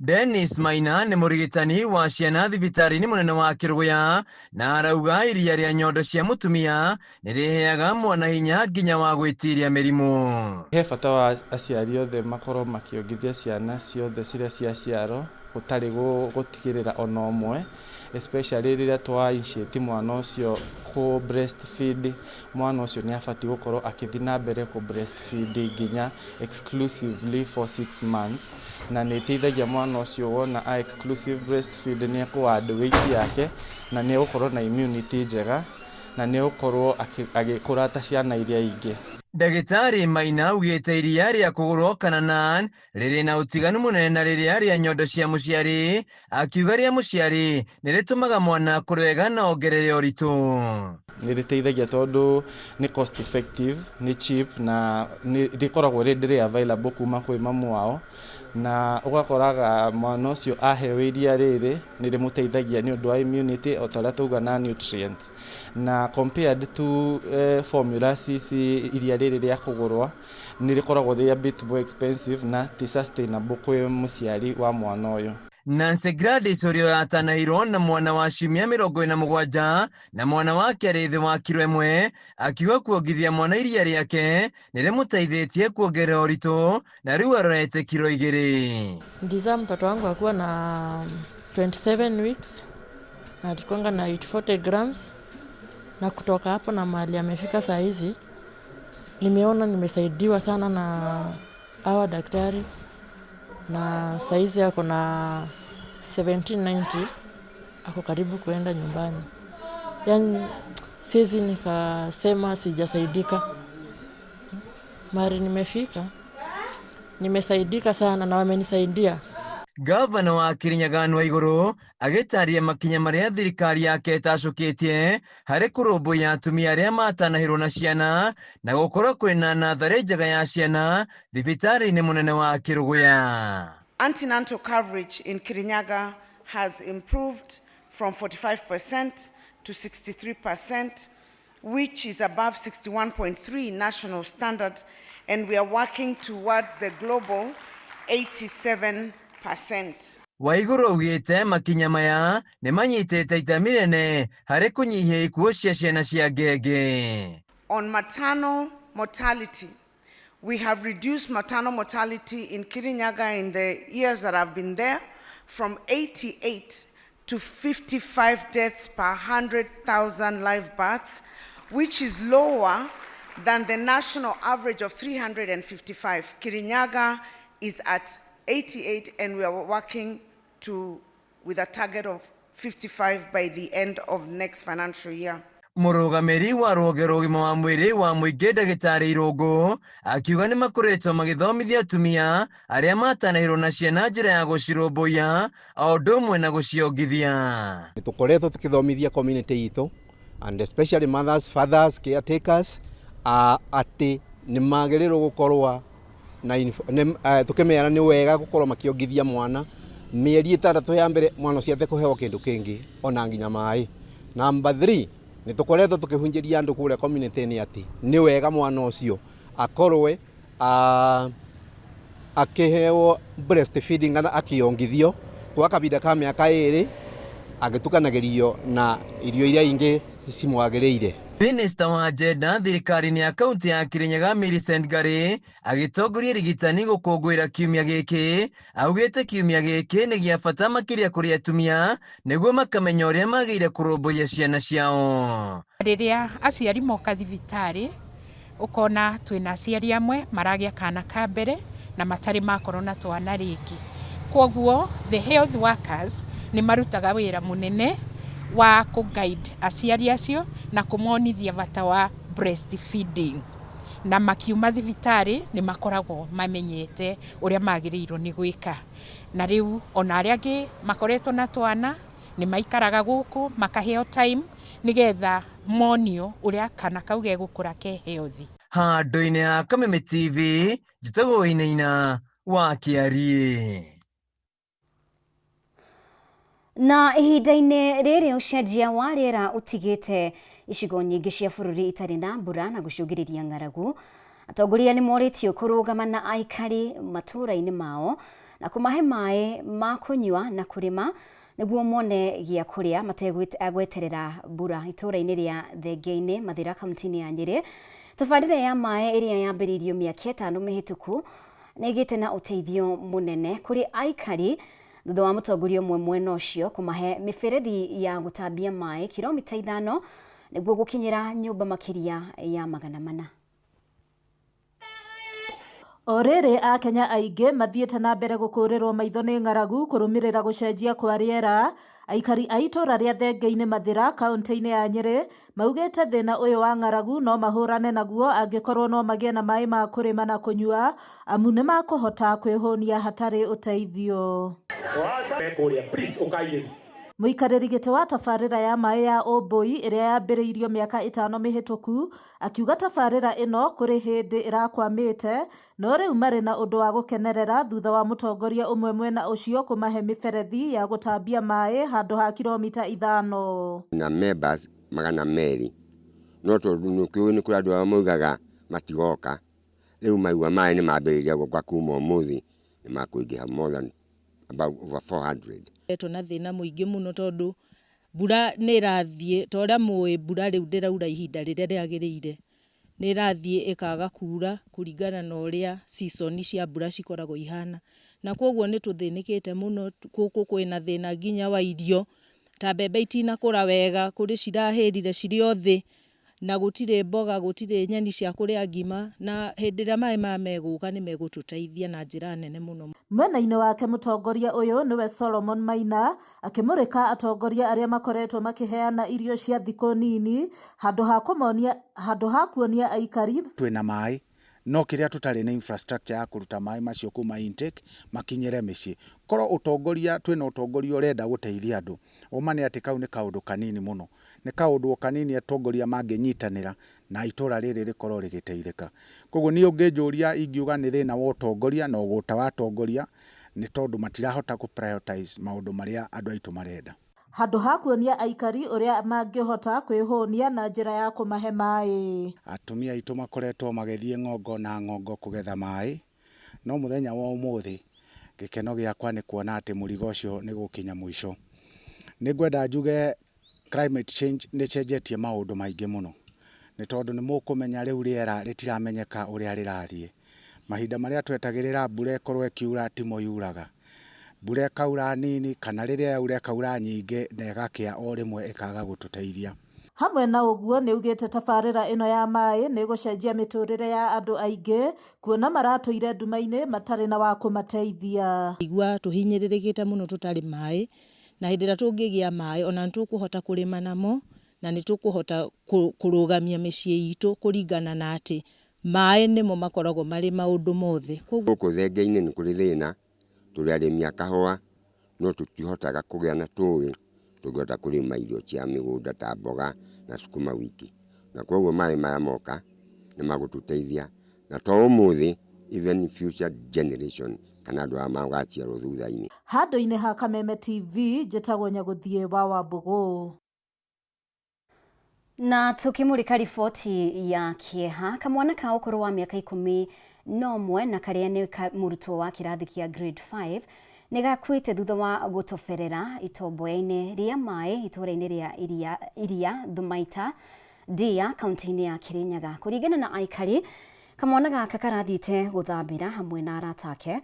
Dennis Maina nĩ mũrigitani wa ciana thibitarĩ-inĩ mũnene wa Kĩrũgũya na arauga iria rĩa nyondo cia mũtumia nĩ rĩheaga mwana hinya nginya wa gwĩtiria mĩrimũ. He bata wa aciari othe makorwo makiongithia ciana ciothe ciria ciaciarwo gũtarĩ gũtigĩrĩra ona ũmwe, especially rĩrĩa twa initiate mwana ũcio ku breastfeed. Mwana ũcio nĩ abatiĩ gũkorwo akĩthiĩ na mbere ku breastfeed nginya exclusively for 6 months, na nĩ ĩteithagia mwana ũcio wona a exclusive breastfeed nĩ ekũadd weight yake na nĩ egũkorwo na immunity njega na nĩ egũkorwo agĩkũra ta ciana iria ingĩ. Ndagĩtarĩ Maina augĩte iria rĩa kũgũrwo kana NAN rĩrĩ na ũtiganu mũnene na rĩrĩa rĩa nyondo cia mũciari, akiuga rĩa mũciari nĩ rĩtũmaga mwana kũrĩ wega na ongerere ũritũ. Nĩ rĩteithagia tondũ nĩ cost effective, nĩ cheap na nĩ rĩkoragwo rĩndĩrĩ available kuma kwĩ mamu wao, na ũgakoraga mwana ũcio aheo iria rĩrĩ nĩ rĩmũteithagia nĩ ũndũ wa immunity o ta ũrĩa tauga na nutrients, na compared to formulas ici iria rĩrĩ rĩa kũgũrwa nĩ rĩkoragwo rĩ a bit more expensive na ti sustainable kwĩ mũciari wa mwana ũyũ. Nancy Gladys ũrĩa yatanahirwo na mwana wa ciumia 47 na mwana wake arĩ thĩ wa kilo 1, akiuga kuongithia mwana iria rĩake nĩ rĩmũteithĩtie kuongerera ũritũ na rĩu arorete kilo 2. Ndiza mtoto wangu akuwa na 27 weeks na alikuwa na 40 grams, na kutoka hapo na mahali amefika saa hizi nimeona nimesaidiwa sana na hawa daktari, na saa hizi ako na 1790, ako karibu kuenda nyumbani. Yani siwezi nikasema sijasaidika. Mari nimefika nimesaidika sana na wamenisaidia. Gavana wa Kirinyaga Anne Waigũrũ agĩtaria makinya marĩa thirikari yake ĩtacũkĩtie harĩ kũrũmbũiya atumia arĩa matanahĩrwo na ciana na gũkorwo kũrĩ na natharĩ njega ya ciana thibitarĩ-inĩ mũnene wa Kĩrũgũya. Antenatal coverage in Kirinyaga has improved from 45% to 63%, which is above 61.3 national standard, and we are working towards the global 87%. Waigũrũ augĩte makinya maya nĩ manyitĩte itemi inene harĩ kũnyihia ikuũ cia ciana cia ngenge. On maternal mortality, we have reduced maternal mortality in Kirinyaga in the years that I've been there from 88 to 55 deaths per 100,000 live births, which is lower than the national average of 355. Kirinyaga is at 88 and we are working with a target of 55 by the end of next financial year. Mũrũgamĩri wa rũhonge rwa ũgima wa mwĩrĩ wa mũingĩ ndagĩtarĩ Irũngũ akiuga nĩ makoretwo magĩthomithia atumia arĩa matanahĩrwo na ciana njĩra ya gũcirũmbũiya o ũndũ ũmwe na gũciongithia. Tũkoretwo tũkĩthomithia community itũ and especially mothers, fathers, caretakers atĩ nĩ magĩrĩirwo gũkorwo na tũkĩmera nĩ wega gũkorwo makiongithia mwana mĩeri 6 ya mbere mwana ũcio atekũheo kĩndũ kĩngĩ ona nginya maĩ. Number 3, nĩ tũkoretwo tũkĩhunjĩria andũ kũrĩa community-inĩ atĩ nĩ wega mwana ũcio akorwe akĩheo breastfeeding kana akiongithio kwa kahinda ka mĩaka 2 agĩtukanagĩrio na irio iria ingĩ cimwagĩrĩire. Minister wa Jenda thirikari-inĩ ya kaunti ya Kirinyaga Millicent Ngari agĩtongoria rigitani gũkũngũĩra kiumia gĩkĩ, augĩte kiumia gĩkĩ nĩ gĩa bata makĩria kũrĩ atumia nĩguo makamenya ũrĩa magĩrĩire kũrũmbũiya ciana ciao. Rĩrĩa aciari moka thibitarĩ ũkona twĩna aciari amwe maragĩa kana ka mbere na matarĩ makorwo na twana rĩngĩ. Kwoguo the health workers nĩ marutaga wĩra mũnene wa ku guide aciari acio na kũmonithia bata wa breastfeeding. na makiuma thibitari ni makoragwo mamenyete uria magiriirwo ni gwika na riu ona aria angi makoretwo na twana ni maikaraga guku makaheo time nigetha monio uria kana kau gegukura ke healthy. Handũ-inĩ ya Kameme TV njĩtagwo Inaina wa Kĩarie. Na ihinda-inĩ rĩrĩ ũcenjia wa rĩera ũtigĩte icigo nyingĩ cia bũrũri itarĩ na mbura na gũcũngĩrĩria ng'aragu. Atongoria nĩ morĩtio kũrũgama na aikari matũũra-inĩ mao na kũmahe maĩ ma kũnyua na kũrĩma nĩguo mone gĩa kũrĩa mategweterera mbura. Itũũra-inĩ rĩa Thengei-inĩ Mathĩra kaunti-inĩ ya Nyĩrĩ, tabarĩra ya maĩ ĩrĩa yambĩrĩirio mĩaka 5 mĩhĩtũku nĩĩgĩte na ũteithio mũnene kũrĩ aikari thutha wa mũtongoria ũmwe mwena ũcio kũmahe mĩberethi ya gũtambia maĩ kilomita 5 nĩguo gũkinyĩra nyũmba makĩria ya 400. O rĩrĩ Akenya aingĩ mathiĩte na mbere gũkũrĩrwo maitho nĩ ng'aragu kũrũmĩrĩra gũcenjia kwa rĩera. Aikari a itũũra rĩa Thengei-inĩ Mathĩra kaunti-inĩ ya Nyĩrĩ maugĩte thĩna ũyũ wa ng'aragu no mahũrane naguo angĩkorwo no magĩe na maĩ ma kũrĩma na kũnyua amu nĩ makũhota kwĩhũnia hatarĩ ũteithio. Mũikarĩri gĩtĩ wa tabarĩra ya maĩ ya Ũmbũi ĩrĩa yambĩrĩirio mĩaka 5 mĩhĩtũku akiuga tabarĩra ĩno kũrĩ hĩndĩ ĩrakwamĩte no rĩu marĩ na ũndũ wa gũkenerera thutha wa mũtongoria ũmwe mwena ũcio kũmahe mĩberethi ya gũtambia maĩ handũ ha kilomita 5. Na members magana merĩ no tondũ nĩ kũrĩ andũ maugaga matigoka rĩu maigua maĩ nĩ mambĩrĩria gũka kuma ũmũthĩ nĩ makũingĩha more than about over 400. Na thĩna mũingĩ mũno tondũ mbura nĩ ĩrathiĩ ta ũrĩa mũĩ mbura rĩu ndĩraura ihinda rĩrĩa rĩagĩrĩire nĩ ĩrathiĩ ĩkaga kura kũringana na ũrĩa season cia mbura cikoragwo ihana na kwoguo nĩ tũthĩnĩkĩte mũno. Gũkũ kwĩna thĩna nginya wa irio ta mbembe itinakũra wega kũrĩ cirahĩrire cirĩ o thĩ na gũtirĩ mboga gũtirĩ nyeni cia kũrĩa ngima na hĩndĩ ĩrĩa maĩ maya megũka nĩ megũtũteithia na njĩra nene mũno. Mwena-inĩ wake mũtongoria ũyũ nĩwe Solomon Maina akĩmũrĩka atongoria arĩa makoretwo makĩheana irio cia thikũ nini handũ ha kuonia aikari twĩna maĩ no kĩrĩa tũtarĩ na infrastructure ya kũruta maĩ macio kuma intake makinyĩre mĩciĩ. Korwo ũtongoria twĩna ũtongoria ũrenda gũteithia andũ ũma nĩ atĩ kau nĩ kaũndũ kanini mũno, nĩ kaũndũ kanini atongoria mangĩnyitanĩra na itũũra rĩrĩ rĩkorwo rĩgĩteithĩka. Koguo niĩ ũngĩnjũria ingiuga nĩ thĩna wa ũtongoria na ũgũta wa atongoria nĩ tondũ matirahota ku prioritize maũndũ marĩa andũ aitũ marenda. Handũ ha kuonia aikari ũrĩa mangĩhota kwĩhũnia na njĩra ya kũmahe maĩ. Atumia aitũ makoretwo magĩthiĩ ng'ongo na ng'ongo kũgetha maĩ no mũthenya wa ũmũthĩ gĩkeno gĩakwa nĩ kuona atĩ mũrigo ũcio nĩ gũkinya mũico. Nĩ ngwenda njuge climate change nĩ cenjetie maũndũ maingĩ mũno nĩ tondũ nĩ mũkũmenya rĩu rĩera rĩtiramenyeka ũrĩa rĩrathiĩ. Mahinda marĩa twetagĩrĩra mbura ĩkorwo ĩkiura timo yuraga, mbura ĩkaura nini kana rĩrĩa yaura ĩkaura nyingĩ na ĩgakĩa o rĩmwe ĩkaga gũtũteithia. Hamwe na ũguo nĩ ugĩte tabarĩra ĩno ya maĩ nĩ gũcenjia mĩtũrĩre ya andũ aingĩ kuona maratũire nduma-inĩ matarĩ na wa kũmateithia. Igua tũhinyĩrĩrĩkĩte mũno tũtarĩ maĩ na hĩndĩ ĩrĩa tũngĩgĩa maĩ ona nĩ tũkũhota kũrĩma namo na nĩ tũkũhota kũrũgamia mĩciĩ itũ kũringana na atĩ maĩ nĩmo makoragwo marĩ maũndũ mothe. Gũkũ Thengei-inĩ nĩ kũrĩ thĩna tũrĩ arĩmi a kahũa no tũtihotaga kũgĩa na tũĩ tũngĩhota kũrĩma irio cia mĩgũnda ta mboga na sukuma wiki na kwoguo maĩ maya moka nĩ magũtũteithia na to ũmũthĩ even future generation kana andũ magaciarwo thutha-inĩ. Handũ-inĩ ha Kameme TV njĩtagwo Nyagũthiĩ wa Wambũgũ. Na tukimulika riboti ya kĩeha kamwana ka ũkũrũ wa mĩaka 11 na karĩa nĩ mũrutwo wa kĩrathi kĩa grade 5 nĩ gakuĩte thutha wa gũtoberera itomboya-inĩ rĩa maĩ itũũra-inĩ rĩa Iria Thumaita Ndia kaunti-inĩ ya Kirinyaga. Kũringana na aikari kamwana gaka karathiĩte gũthambĩra hamwe na arata ake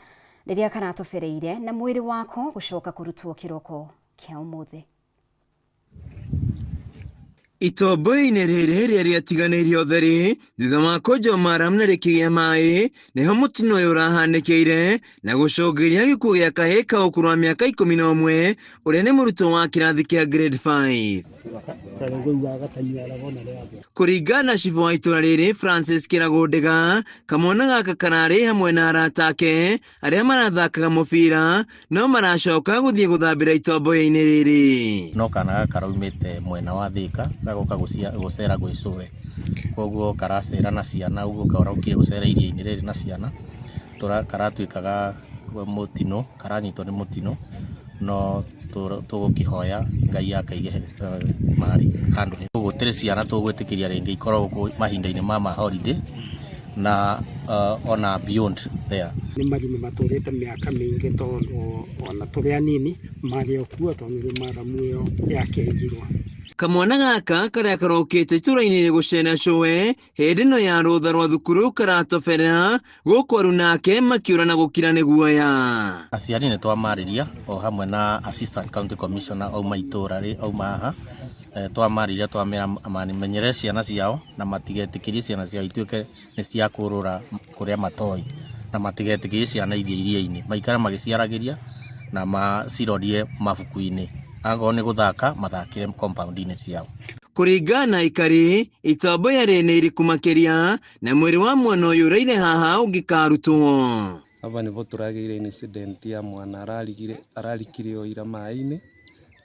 rĩrĩa karatobereire na mwĩrĩ wako gũcoka kũrutwo kĩroko kĩa ũmũthĩ. Itomboya-inĩ rĩrĩ rĩrĩa rĩatiganĩirio ũtheri thutha wa kũnjwo maramu na rĩkĩgĩa maĩ nĩho mũtino ũyũ ũrahanĩkĩire na gũcũngĩrĩria gĩkuũ gĩa kahĩĩ ka ũkũrũ wa mĩaka 11 ũrĩa nĩ mũrutwo wa kĩrathi kĩa grade 5. Kũringana na cibũ wa itũra rĩrĩ Francis Kĩragũndĩga, kamwana gaka kararĩ hamwe na arata ake arĩa marathakaga mũbira no maracoka gũthiĩ gũthambĩra itomboya-inĩ rĩrĩ. No kana gaka karaumĩte mwena wa Thĩka gagoka gũcera gwĩcũwe, koguo karacera na ciana, ũguo karokire gũcera iria-inĩ rĩrĩ na ciana, karatuĩkaga mũtino, karanyitwo nĩ mũtino, no tũgũkĩhoya Ngai akaige marĩ handũ hega. Gũtirĩ ciana tũgwĩtĩkĩria rĩngĩ ikorwo mahinda-inĩ ma holiday na ona beyond there. Nĩ marima matũrĩte mĩaka mĩingĩ tondũ ona tũrĩ anini marĩ okuo tondũ maramu ĩyo yakengirwo. Kamwana gaka karĩa karokĩte itũra-inĩ gũcera cũwe hĩndĩ ĩno ya rũtha rwa thukuru karatoberera gũkũ aru nake makĩũra na gũkira nĩ guoya. Aciari nĩ twamarĩria o hamwe na Assistant County Commissioner auma itũra auma haha, twamarĩria twamera mamenyere ciana ciao na matigetĩkĩrie ciana ciao ituĩke nĩ cia kũrũra kũrĩa matoĩ, na matigetĩkĩrie ciana ithiĩ iria-inĩ, maikara magĩciaragĩria na macirorie mabuku-inĩ, angorwo nĩ gũthaka mathakĩre compound-inĩ ciao. Kũringana na ikari itomboya rĩ nĩ iriku makĩria na mwĩrĩ wa mwana ũyũ ũraire haha ũngĩkarutwo. Hapa nĩho tũragĩire incident ya mwana ararikire o ira maĩ-inĩ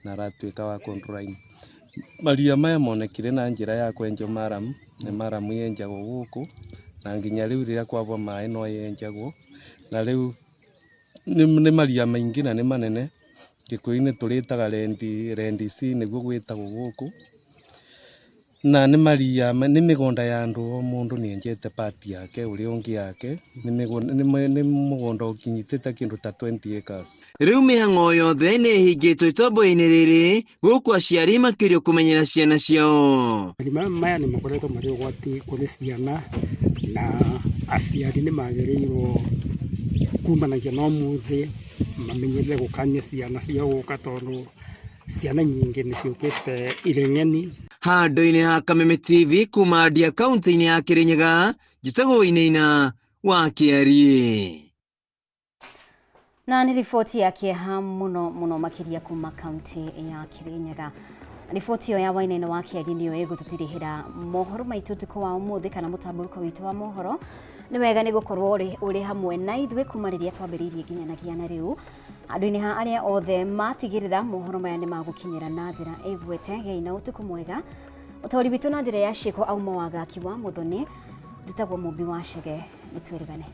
na aratuĩka wa kũndũra-inĩ. Maria maya monekire na njĩra ya kwenjwo maramu, nĩ maramu yenjagwo gũkũ na nginya rĩu rĩrĩa kwagwa maĩ no yenjagwo, na rĩu nĩ maria maingĩ na nĩ manene. Gĩkũyũ-inĩ tũrĩtaga rendisi nĩguo gwĩtagwo gũkũ, na nĩ maria nĩ mĩgũnda ya andũ, o mũndũ nĩ enjete part yake, ũrĩa ũngĩ yake, nĩ mũgũnda ũkinyĩtĩte kĩndũ ta 20 acres. Rĩu mĩhang'o yothe nĩ ĩhingĩtwo itomboya-inĩ rĩrĩ gũkũ aciari makĩrio kũmenyera ciana ciao. Marima maya nĩ makoretwo marĩ ũgwati kũrĩ ciana na aciari nĩ magĩrĩirwo kumanagia na ũmũthĩ mamenyere gũkania ciana ciao gũka tondũ ciana nyingĩ nĩ ciũkĩte irĩ ng'eni. Handũ-inĩ ha Kameme TV kuma Ndia kaunti-inĩ ya Kĩrĩnyaga, njĩtagwo Wainaina wa Kĩarie. Na nĩ riboti ya kĩeha mũno makĩria kuma kaunti ya Kĩrĩnyaga. Riboti ĩyo ya Wainaina wa Kĩarie nĩyo ĩgũtũtirĩhĩra mohoro maitũ ũtukũ wa ũmũthĩ kana mũtambũrũko witũ wa mohoro. Nĩ wega nĩ gũkorwo ũrĩ hamwe na ithuĩ kuma rĩrĩa twambĩrĩirie nginyanagia na rĩu. Andũ-inĩ ha arĩa othe matigĩrĩra mohoro maya nĩ magũkinyĩra na njĩra ĩgwete, gei na ũtukũ mwega. Ũtaũri witũ na njĩra ya ciĩko auma wagaki wa Muthoni, njĩtagwo Mũmbi wa Chege, nĩ twĩrĩgane.